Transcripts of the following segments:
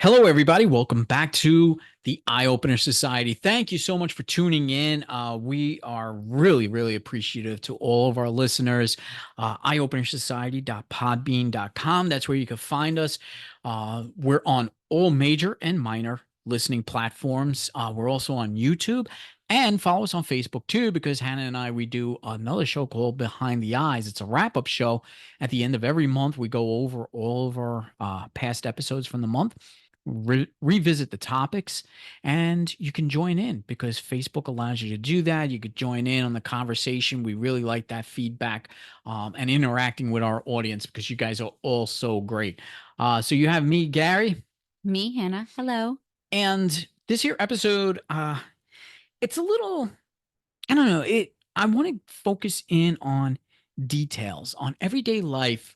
Hello, everybody. Welcome back to the Eye Opener Society. Thank you so much for tuning in. We are really, really appreciative to all of our listeners. Eyeopenersociety.podbean.com. That's where you can find us. We're on all major and minor listening platforms. We're also on YouTube. And follow us on Facebook too, because Hannah and we do another show called Behind the Eyes. It's a wrap up show. At the end of every month, we go over all of our past episodes from the month, revisit the topics, and you can join in because Facebook allows you to do that. You could join in on the conversation. We really like that feedback and interacting with our audience because you guys are all so great. So you have me, Gary, Me, Hannah. Hello. and this here episode, it's a little, I don't know, I want to focus in on details on everyday life.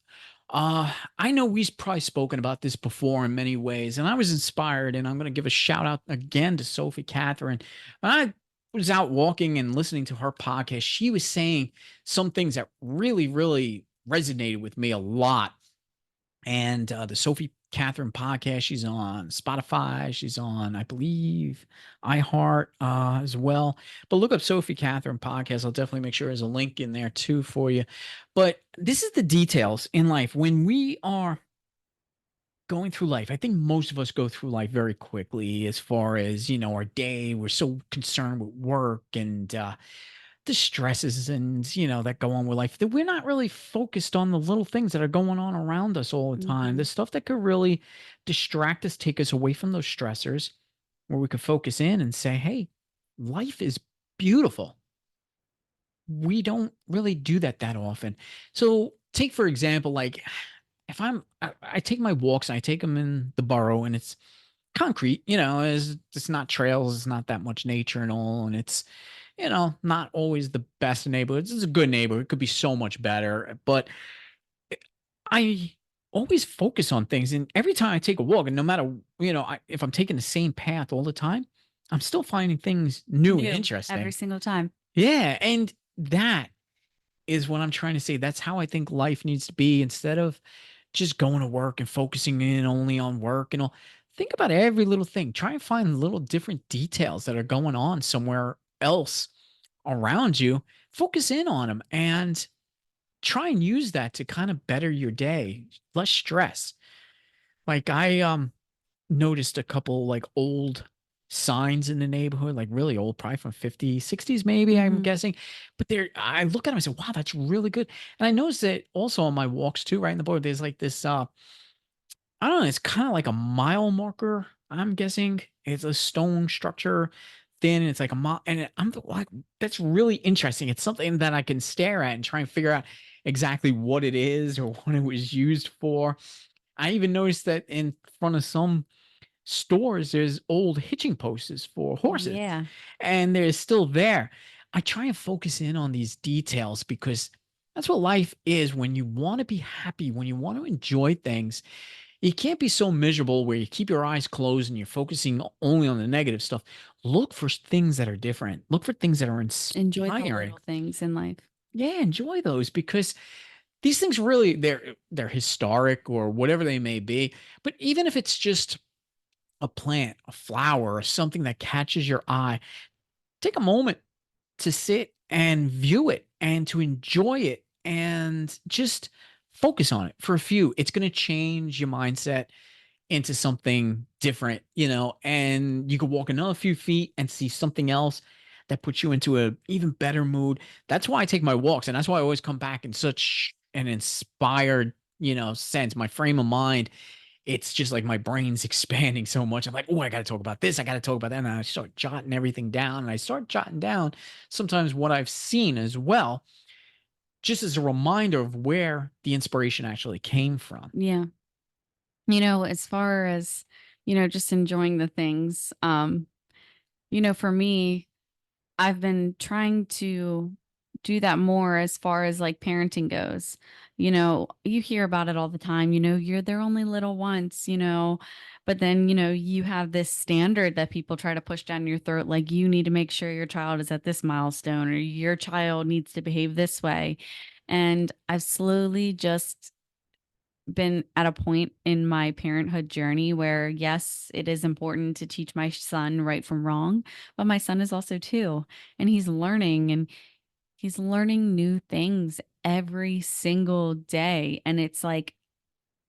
I know we've probably spoken about this before in many ways, and I was inspired, and I'm going to give a shout out again to Sophie Catherine. When I was out walking and listening to her podcast, she was saying some things that really, really resonated with me a lot. And the Sophie Catherine podcast, she's on Spotify. She's on, I believe, iHeart as well. But look up Sophie Catherine podcast. I'll definitely make sure there's a link in there too for you. But this is the details in life when we are going through life. I think most of us go through life very quickly as far as, our day. We're so concerned with work and the stresses and that go on with life that we're not really focused on the little things that are going on around us all the time, the Mhm. stuff that could really distract us, take us away from those stressors, where we could focus in and say, hey, life is beautiful. We don't really do that often. So take for example, like if I take my walks and I take them in the borough and it's concrete, it's not trails, it's not that much nature and all, and it's not always the best neighborhoods. It's a good neighborhood. It could be so much better. But I always focus on things. And every time I take a walk, and no matter, if I'm taking the same path all the time, I'm still finding things new and New every interesting. single time. Yeah. And that is what I'm trying to say. That's how I think life needs to be instead of just going to work and focusing in only on work and all. Think about every little thing. Try and find little different details that are going on somewhere else around you. Focus in on them and try and use that to kind of better your day. Less stress. Like I noticed a couple like old signs in the neighborhood, like really old, probably from 50s, 60s, maybe, I'm Mhm. guessing. But I look at them and say, wow, that's really good. And I noticed that also on my walks too, right in the board, there's like this I don't know, it's kind of like a mile marker, I'm guessing. It's a stone structure, thin, and it's like a mile. And I'm like, that's really interesting. It's something that I can stare at and try and figure out exactly what it is or what it was used for. I even noticed that in front of some stores, there's old hitching posts for horses, Yeah. and they're still there. I try and focus in on these details because that's what life is when you want to be happy, when you want to enjoy things. You can't be so miserable where you keep your eyes closed and you're focusing only on the negative stuff. Look for things that are different. Look for things that are Enjoy the inspiring. little things in life. Yeah, enjoy those because these things really they're historic or whatever they may be. But even if it's just a plant, a flower, or something that catches your eye, take a moment to sit and view it and to enjoy it and just focus on it for a few. It's going to change your mindset into something different, and you could walk another few feet and see something else that puts you into a even better mood. That's why I take my walks, and that's why I always come back in such an inspired, sense. My frame of mind, it's just like my brain's expanding so much. I'm like, oh, I got to talk about this. I got to talk about that. And I start jotting everything down, and I start jotting down sometimes what I've seen as well, just as a reminder of where the inspiration actually came from. Yeah. As far as, just enjoying the things, for me, I've been trying to do that more as far as like parenting goes. You hear about it all the time, they're only little once, but then, you have this standard that people try to push down your throat, like you need to make sure your child is at this milestone or your child needs to behave this way. And I've slowly just been at a point in my parenthood journey where, yes, it is important to teach my son right from wrong, but my son is also too. And he's learning new things every single day. And it's like,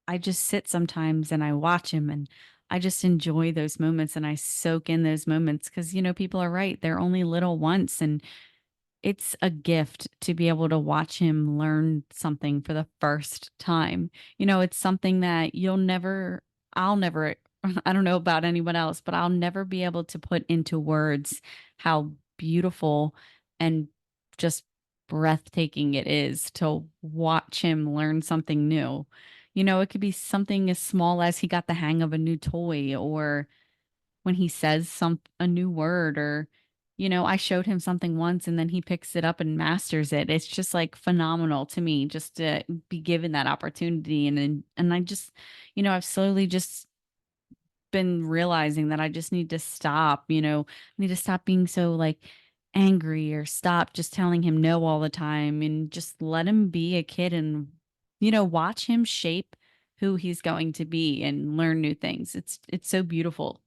I just sit sometimes and I watch him and I just enjoy those moments and I soak in those moments because, people are right. They're only little once. And it's a gift to be able to watch him learn something for the first time. It's something that I'll never, I don't know about anyone else, but I'll never be able to put into words how beautiful and just breathtaking it is to watch him learn something new. It could be something as small as he got the hang of a new toy, or when he says a new word, or I showed him something once and then he picks it up and masters it. It's just like phenomenal to me just to be given that opportunity. And I just, I've slowly just been realizing that I just need to stop, need to stop being so like angry, or stop just telling him no all the time, and just let him be a kid and watch him shape who he's going to be and learn new things. It's so beautiful.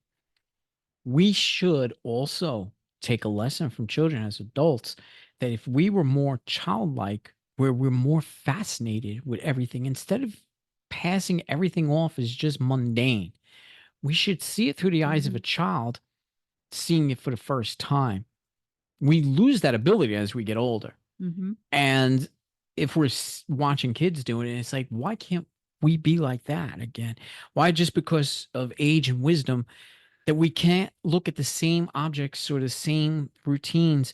We should also take a lesson from children as adults that if we were more childlike, where we're more fascinated with everything, instead of passing everything off as just mundane, we should see it through the eyes of a Mhm. child seeing it for the first time. We lose that ability as we get older. Mhm. And if we're watching kids doing it, it's like, why can't we be like that again? Why just because of age and wisdom that we can't look at the same objects or the same routines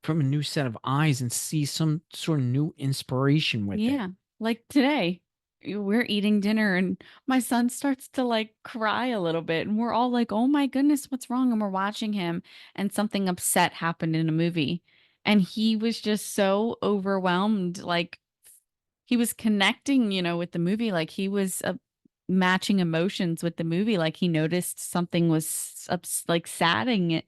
from a new set of eyes and see some sort of new inspiration with it? Yeah. Like today, we're eating dinner and my son starts to like cry a little bit. And we're all like, oh my goodness, what's wrong? And we're watching him, and something upset happened in a movie. And he was just so overwhelmed. Like he was connecting, with the movie. Like he was matching emotions with the movie. Like he noticed something was like sad in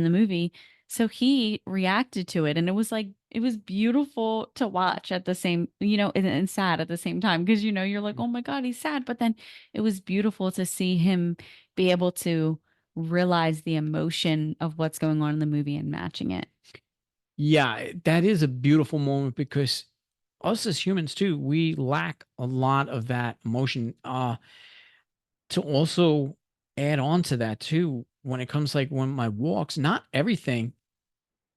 the movie. So he reacted to it, and it was like it was beautiful to watch at the same, and sad at the same time, because you're like, oh my God, he's sad. But then it was beautiful to see him be able to realize the emotion of what's going on in the movie and matching it. Yeah, that is a beautiful moment because us as humans too, we lack a lot of that emotion. To also add on to that too, when it comes like when my walks, not everything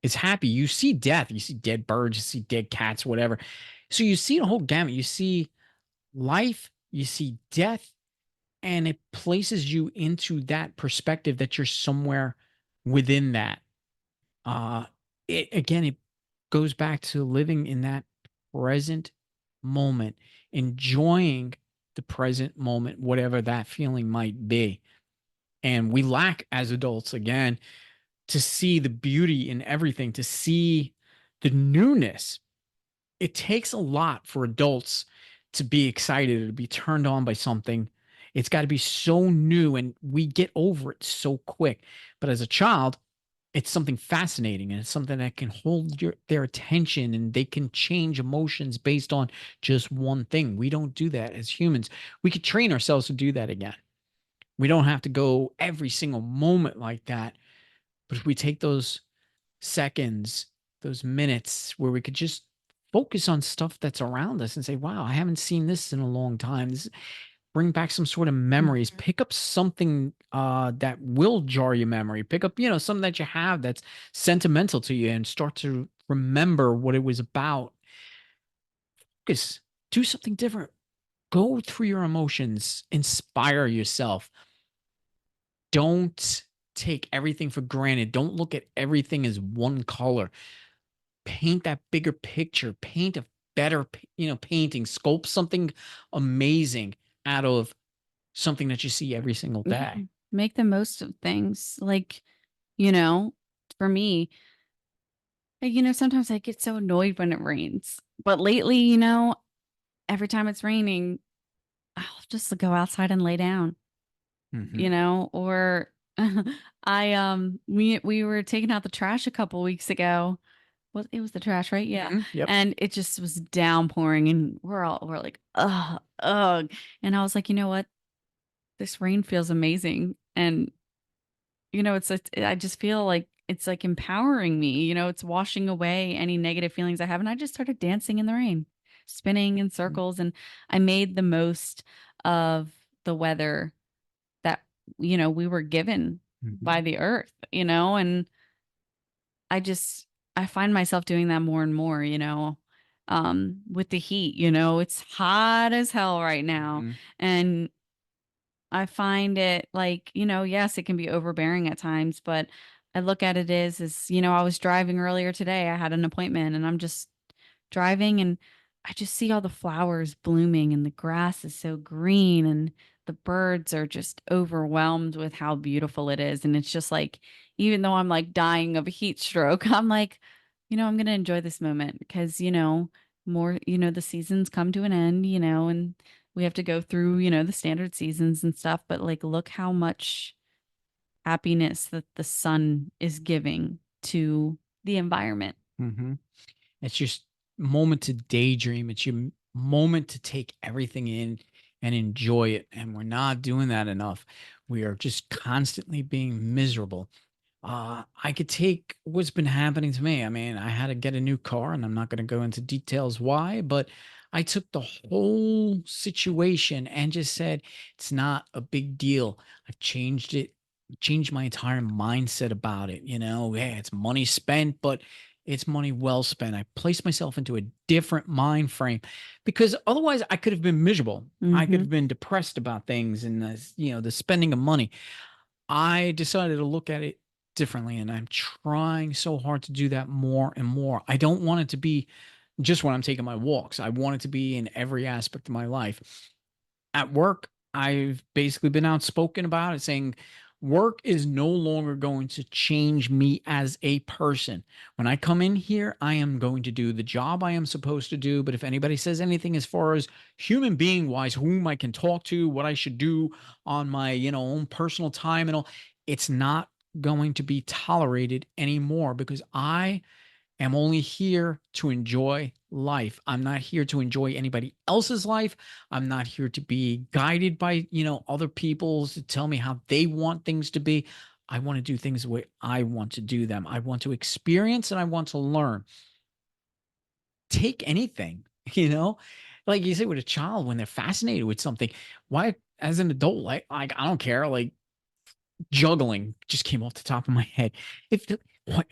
is happy. You see death, you see dead birds, you see dead cats, whatever. So you see the whole gamut. You see life, you see death, and it places you into that perspective that you're somewhere within that. Uh it again, it goes back to living in that present moment, enjoying the present moment, whatever that feeling might be. And we lack as adults again to see the beauty in everything, to see the newness. It takes a lot for adults to be excited, to be turned on by something. It's got to be so new and we get over it so quick. But as a child, it's something fascinating and it's something that can hold their attention, and they can change emotions based on just one thing. We don't do that as humans. We could train ourselves to do that again. We don't have to go every single moment like that. But if we take those seconds, those minutes where we could just focus on stuff that's around us and say, wow, I haven't seen this in a long time. Bring back some sort of memories. Mhm. Pick up something that will jar your memory. Pick up, something that you have that's sentimental to you and start to remember what it was about. Focus. Do something different. Go through your emotions. Inspire yourself. Don't take everything for granted. Don't look at everything as one color. Paint that bigger picture. Paint a better, painting. Sculpt something amazing out of something that you see every single Yeah. day. Make the most of things. Like, you know, for me, sometimes I get so annoyed when it rains. But lately, every time it's raining, I'll just go outside and lay down, Mhm. or we were taking out the trash a couple weeks ago, it was the trash, right? Yeah. Yep. And it just was downpouring and we're like, ugh, ugh. And I was like, you know what? This rain feels amazing. And I just feel like it's like empowering me. It's washing away any negative feelings I have. And I just started dancing in the rain, spinning in circles. And I made the most of the weather that, we were given Mhm. by the earth, and I find myself doing that more and more, with the heat, it's hot as hell right now. Mhm. And I find it like, yes, it can be overbearing at times, but I look at it as, I was driving earlier today. I had an appointment and I'm just driving and I just see all the flowers blooming and the grass is so green and the birds are just overwhelmed with how beautiful it is. And it's just like, even though I'm like dying of a heat stroke, I'm like, I'm going to enjoy this moment because, more, the seasons come to an end, and we have to go through, the standard seasons and stuff, but like look how much happiness that the sun is giving to the environment. Mhm. It's just moment to daydream. It's your moment to take everything in and enjoy it. And we're not doing that enough. We are just constantly being miserable. I could take what's been happening to me. I mean, I had to get a new car, and I'm not going to go into details why, but I took the whole situation and just said, it's not a big deal. I've changed it, changed my entire mindset about it. Yeah, it's money spent, but it's money well spent. I placed myself into a different mind frame because otherwise I could have been miserable. I could Hmm. have been depressed about things and the spending of money. I decided to look at it differently, and I'm trying so hard to do that more and more. I don't want it to be just when I'm taking my walks. I want it to be in every aspect of my life. At work, I've basically been outspoken about it, saying work is no longer going to change me as a person. When I come in here, I am going to do the job I am supposed to do. But if anybody says anything as far as human being wise, whom I can talk to, what I should do on my, own personal time and all, it's not going to be tolerated anymore because I am only here to enjoy life. I'm not here to enjoy anybody else's life. I'm not here to be guided by, other people to tell me how they want things to be. I want to do things the way I want to do them. I want to experience and I want to learn. Take anything, you know? Like you say with a child when they're fascinated with something, why as an adult, like I don't care. Like juggling just came off the top of my head. If the what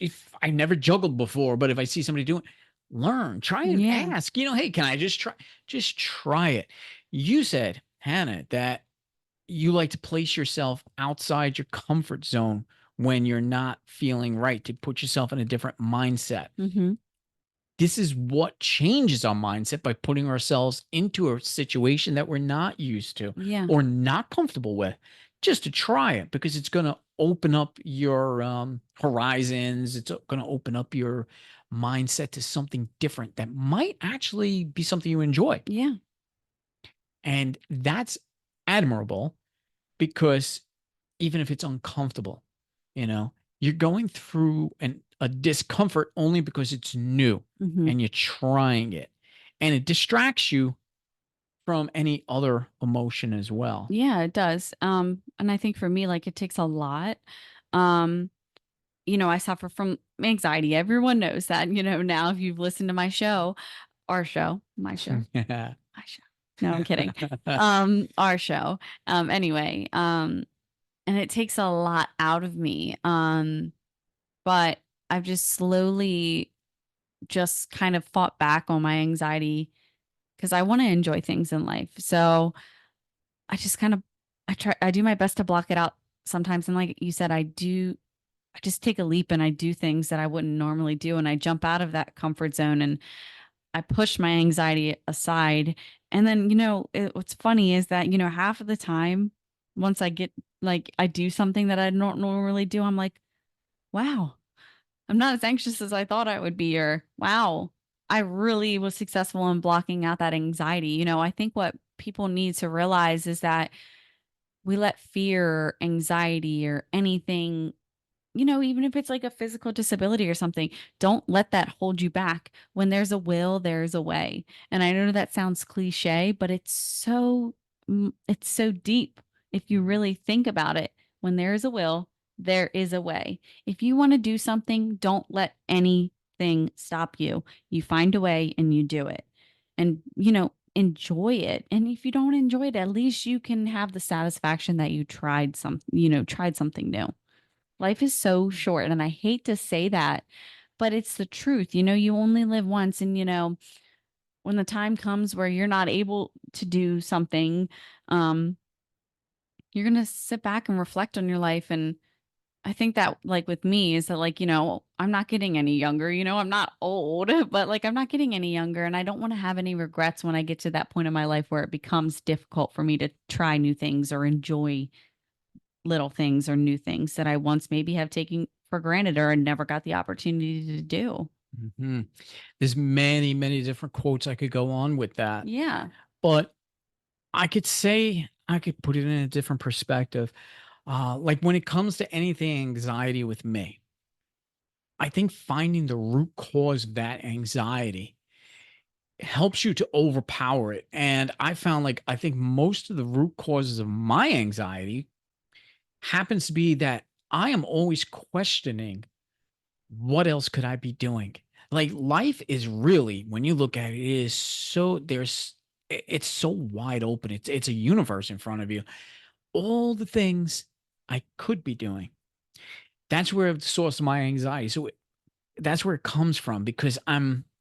if I never juggled before, but if I see somebody doing learn, try and Yeah. ask, hey, can I just try? Just try it. You said, Hannah, that you like to place yourself outside your comfort zone when you're not feeling right to put yourself in a different mindset. Hmm. This is what changes our mindset by putting ourselves into a situation that we're not used to Yeah. or not comfortable with, just to try it because it's going to open up your horizons. It's going to open up your mindset to something different that might actually be something you enjoy. Yeah. And that's admirable because even if it's uncomfortable, you know, you're going through a discomfort only because it's new Hmm. and you're trying it. And it distracts you from any other emotion as well. Yeah, it does. And I think for me, like it takes a lot. Um, I suffer from anxiety. Everyone knows that, now if you've listened to my show, our show, my show. No, I'm kidding. Our show. Anyway, and it takes a lot out of me. But I've just slowly just kind of fought back on my anxiety because I want to enjoy things in life. So I just kind of I do my best to block it out sometimes. And like you said, I just take a leap and I do things that I wouldn't normally do. And I jump out of that comfort zone and I push my anxiety aside. And then, what's funny is that, half of the time, once I get like, I do something that I don't normally do, I'm like, wow, I'm not as anxious as I thought I would be. Or, wow, I really was successful in blocking out that anxiety. I think what people need to realize is that we let fear, anxiety, or anything, even if it's like a physical disability or something, don't let that hold you back. When there's a will, there's a way. And I know that sounds cliche, but it's so deep if you really think about it. When there is a will, there is a way. If you want to do something, don't let anything stop you. You find a way and you do it. And, enjoy it. And if you don't enjoy it, at least you can have the satisfaction that you tried something new. Life is so short, and I hate to say that, but it's the truth. You only live once, and when the time comes where you're not able to do something, um, you're gonna sit back and reflect on your life. And I think that, like with me, is that like, I'm not getting any younger. I'm not old, but like I'm not getting any younger, and I don't want to have any regrets when I get to that point in my life where it becomes difficult for me to try new things or enjoy little things or new things that I once maybe have taken for granted or never got the opportunity to do. Mhm. There's many, many different quotes I could go on with that, Yeah. but I could put it in a different perspective. Like when it comes to anything anxiety with me, I think finding the root cause of that anxiety helps you to overpower it. And I found like I think most of the root causes of my anxiety happens to be that I am always questioning what else could I be doing? Like life is really, when you look at it, it is so it's so wide open. It's a universe in front of you. All the things I could be doing. That's where the source of my anxiety. That's where it comes from because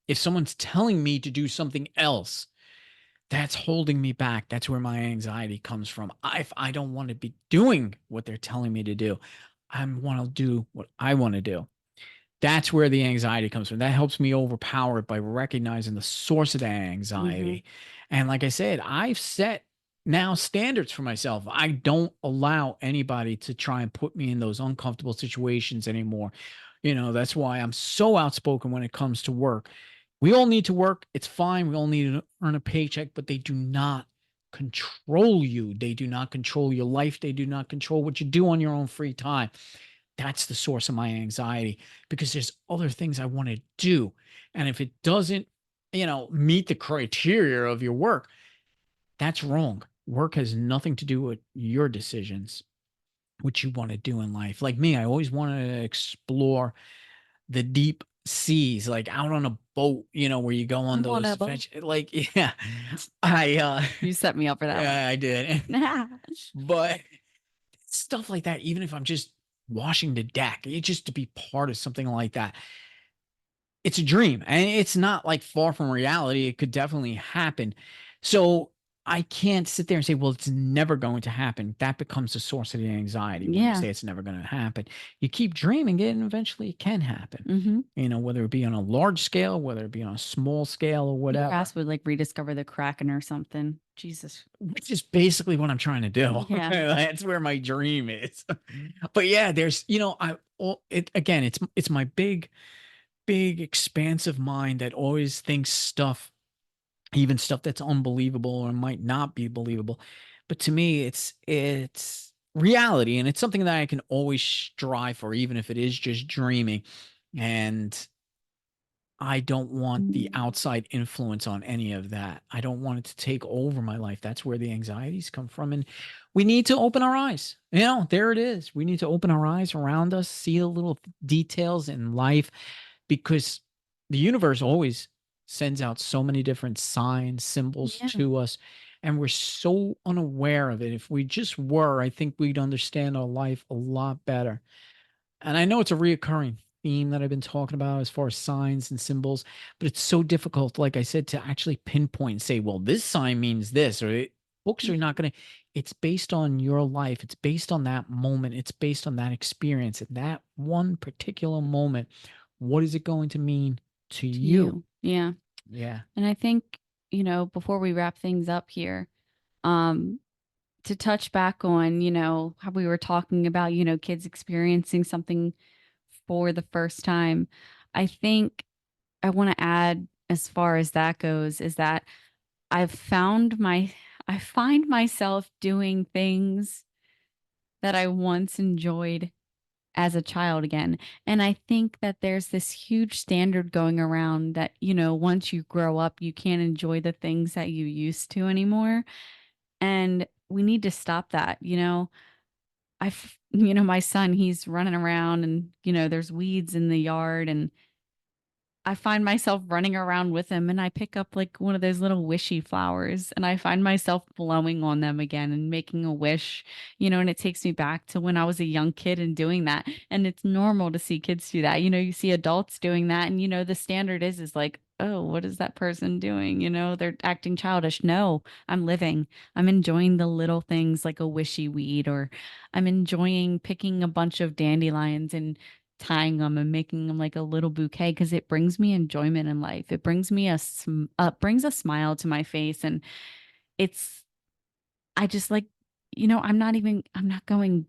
if someone's telling me to do something else, that's holding me back. That's where my anxiety comes from. If I don't want to be doing what they're telling me to do, I want to do what I want to do. That's where the anxiety comes from. That helps me overpower it by recognizing the source of that Hmm. anxiety. And like I said, I've set now standards for myself. I don't allow anybody to try and put me in those uncomfortable situations anymore. That's why I'm so outspoken when it comes to work. We all need to work. It's fine. We all need to earn a paycheck, but they do not control you. They do not control your life. They do not control what you do on your own free time. That's the source of my anxiety because there's other things I want to do. And if it doesn't, meet the criteria of your work, that's wrong. Work has nothing to do with your decisions, what you want to do in life. Like me, I always wanted to explore the deep seas, like out on a boat, where you go on those Whatever. like, yeah, I, You set me up for that one. yeah, I did. But stuff like that, even if I'm just washing the deck, just to be part of something like that. It's a dream and it's not like far from reality. It could definitely happen. So I can't sit there and say, well, it's never going to happen. That becomes the source of the anxiety when you Yeah. say it's never going to happen. You keep dreaming it and eventually it can happen. Hmm. Whether it be on a large scale, whether it be on a small scale or Your whatever, ass would like rediscover the Kraken or something. Jesus. which is basically what I'm trying to do. Yeah. That's where my dream is. But yeah, there's, it again, it's my big expansive mind that always thinks stuff, even stuff that's unbelievable or might not be believable. But to me, it's reality and it's something that I can always strive for, even if it is just dreaming. And I don't want the outside influence on any of that. I don't want it to take over my life. That's where the anxieties come from. And we need to open our eyes. There it is. We need to open our eyes around us, see the little details in life because the universe always sends out so many different signs, symbols Yeah. to us, and we're so unaware of it. If we just were, I think we'd understand our life a lot better. And I know it's a reoccurring theme that I've been talking about as far as signs and symbols, but it's so difficult, like I said, to actually pinpoint and say, well, this sign means this, or books are not going to, it's based on your life. It's based on that moment. It's based on that experience at that one particular moment. What is it going to mean to To you? you. Yeah. Yeah. And I think, before we wrap things up here, um, to touch back on, how we were talking about, kids experiencing something for the first time. I think I want to add, as far as that goes, is that I've found my I find myself doing things that I once enjoyed as a child again. And I think that there's this huge standard going around that, once you grow up, you can't enjoy the things that you used to anymore. And we need to stop that. My son, he's running around and, there's weeds in the yard, and I find myself running around with him, and I pick up like one of those little wishy flowers, and I find myself blowing on them again and making a wish, and it takes me back to when I was a young kid and doing that. And it's normal to see kids do that. You see adults doing that, and the standard is like, oh, what is that person doing? They're acting childish. No, I'm living. I'm enjoying the little things like a wishy weed, or I'm enjoying picking a bunch of dandelions and tying them and making them like a little bouquet, because it brings me enjoyment in life. It brings me brings a smile to my face. And it's I just like, I'm not going,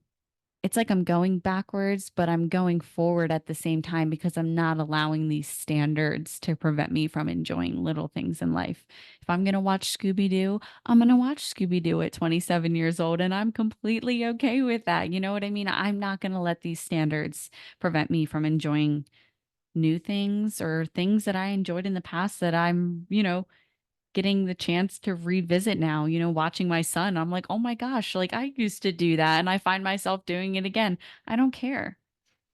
it's like I'm going backwards, but I'm going forward at the same time, because I'm not allowing these standards to prevent me from enjoying little things in life. If I'm going to watch Scooby Doo, I'm going to watch Scooby Doo at 27 years old, and I'm completely okay with that. You know what I mean? I'm not going to let these standards prevent me from enjoying new things or things that I enjoyed in the past that I'm, getting the chance to revisit now, watching my son. I'm like, oh my gosh, like I used to do that and I find myself doing it again. I don't care.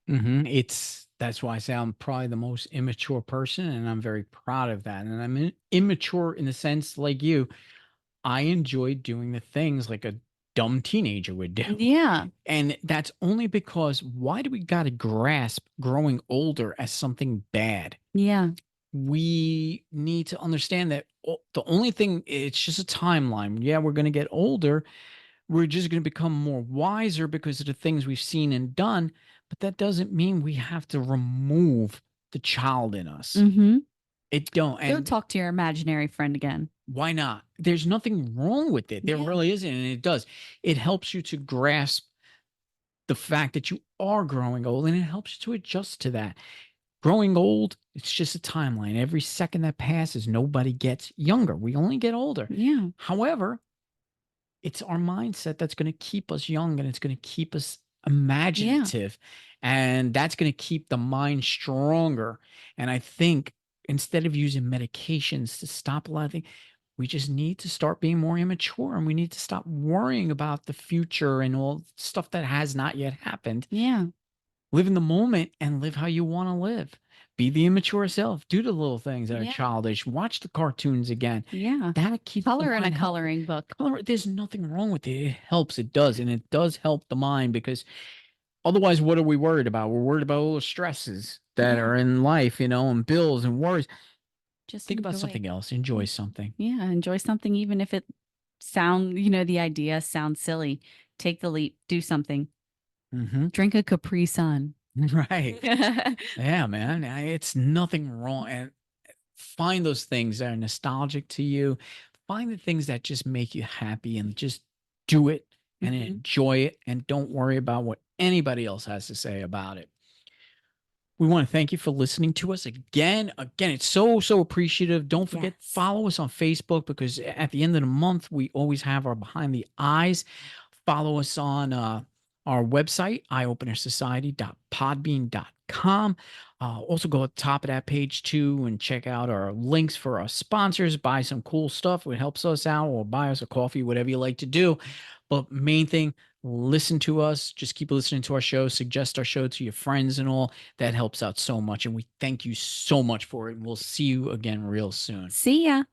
That's why I say I'm probably the most immature person, and I'm very proud of that. And I'm immature in the sense, like you, I enjoy doing the things like a dumb teenager would do. Yeah. And that's only because why do we got to grasp growing older as something bad? Yeah. We need to understand that the only thing, it's just a timeline. Yeah, we're going to get older. We're just going to become more wiser because of the things we've seen and done. But that doesn't mean we have to remove the child in us. Mm-hmm. It don't. Go And talk to your imaginary friend again. why not? There's nothing wrong with it. There Yeah. really isn't. And it does. It helps you to grasp the fact that you are growing old, and it helps you to adjust to that. Growing old, it's just a timeline. Every second that passes, nobody gets younger. We only get older. Yeah. However, it's our mindset that's going to keep us young, and it's going to keep us Yeah. imaginative, and that's going to keep the mind stronger. And I think instead of using medications to stop a lot of things, we just need to start being more immature, and we need to stop worrying about the future and all stuff that has not yet happened. Yeah. Live in the moment and live how you want to live. Be the immature self. Do the little things that are Yeah. childish. Watch the cartoons again. Yeah. That keeps the Color in a mind healthy. coloring book. There's nothing wrong with it. It helps. It does. And it does help the mind, because otherwise, what are we worried about? We're worried about all the stresses that Yeah. are in life, and bills and worries. Just Think about enjoy. something else. Enjoy something. Yeah. Enjoy something, even if the idea sounds silly. Take the leap. Do something. Hmm. Drink a Capri Sun. Right. Yeah, man. It's nothing wrong. And find those things that are nostalgic to you. Find the things that just make you happy, and just do it and Mhm. enjoy it, and don't worry about what anybody else has to say about it. We want to thank you for listening to us again. Again, it's so appreciative. Don't forget, Yes. follow us on Facebook, because at the end of the month, we always have our behind the eyes. Follow us on our website, eyeopenersociety.podbean.com. Also, go at the top of that page too and check out our links for our sponsors. Buy some cool stuff. It helps us out, or buy us a coffee, whatever you like to do. But main thing, listen to us. Just keep listening to our show. Suggest our show to your friends and all. That helps out so much. And we thank you so much for it. And we'll see you again real soon. See ya.